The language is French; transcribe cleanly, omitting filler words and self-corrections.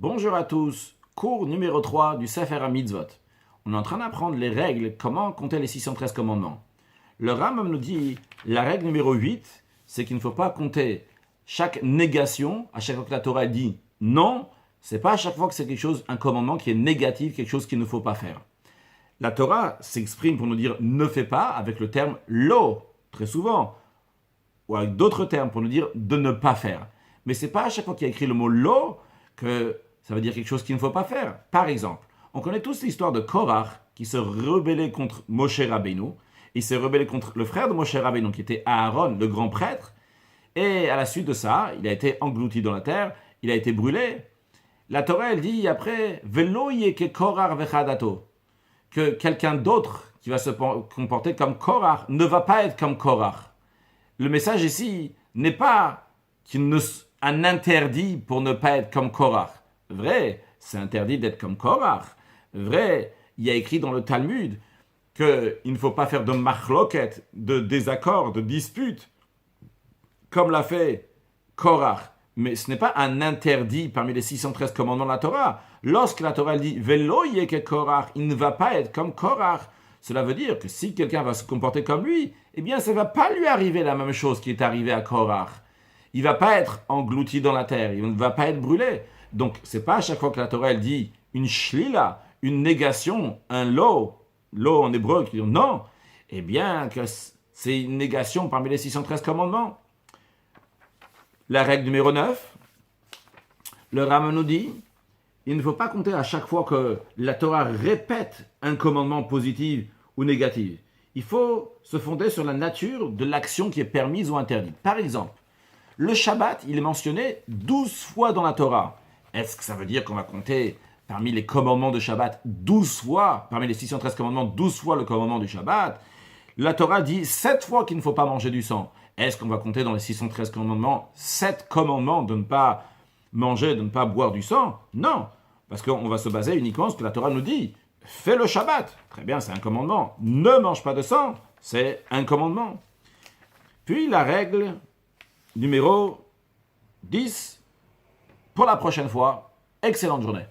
Bonjour à tous, cours numéro 3 du Sefer HaMitzvot. On est en train d'apprendre les règles, comment compter les 613 commandements. Le Rambam nous dit, la règle numéro 8, c'est qu'il ne faut pas compter chaque négation, à chaque fois que la Torah dit non, c'est pas à chaque fois que c'est quelque chose, un commandement qui est négatif, quelque chose qu'il ne faut pas faire. La Torah s'exprime pour nous dire ne fais pas avec le terme lo, très souvent, ou avec d'autres termes pour nous dire de ne pas faire. Mais c'est pas à chaque fois qu'il y a écrit le mot lo que ça veut dire quelque chose qu'il ne faut pas faire. Par exemple, on connaît tous l'histoire de Korach qui se rebellait contre Moshe Rabbeinu. Il s'est rebellé contre le frère de Moshe Rabbeinu qui était Aaron, le grand prêtre. Et à la suite de ça, il a été englouti dans la terre, il a été brûlé. La Torah, elle dit après, Velo yeke Korach vechadato, que quelqu'un d'autre qui va se comporter comme Korach ne va pas être comme Korach. Le message ici n'est pas un interdit pour ne pas être comme Korach. Vrai, c'est interdit d'être comme Korach. Vrai, il y a écrit dans le Talmud qu'il ne faut pas faire de machloket, de désaccord, de dispute, comme l'a fait Korach. Mais ce n'est pas un interdit parmi les 613 commandements de la Torah. Lorsque la Torah dit « Velo yeke Korach », il ne va pas être comme Korach. Cela veut dire que si quelqu'un va se comporter comme lui, eh bien ça ne va pas lui arriver la même chose qui est arrivée à Korach. Il ne va pas être englouti dans la terre, il ne va pas être brûlé. Donc ce n'est pas à chaque fois que la Torah elle dit une shlila, une négation, un lo en hébreu qui dit non, eh bien que c'est une négation parmi les 613 commandements. La règle numéro 9, le Rambam nous dit, il ne faut pas compter à chaque fois que la Torah répète un commandement positif ou négatif. Il faut se fonder sur la nature de l'action qui est permise ou interdite. Par exemple, le Shabbat, il est mentionné 12 fois dans la Torah. Est-ce que ça veut dire qu'on va compter parmi les commandements de Shabbat 12 fois, parmi les 613 commandements, 12 fois le commandement du Shabbat? La Torah dit 7 fois qu'il ne faut pas manger du sang. Est-ce qu'on va compter dans les 613 commandements 7 commandements de ne pas manger, de ne pas boire du sang? Non, parce qu'on va se baser uniquement sur ce que la Torah nous dit. Fais le Shabbat. Très bien, c'est un commandement. Ne mange pas de sang, c'est un commandement. Puis la règle numéro 10, pour la prochaine fois, excellente journée.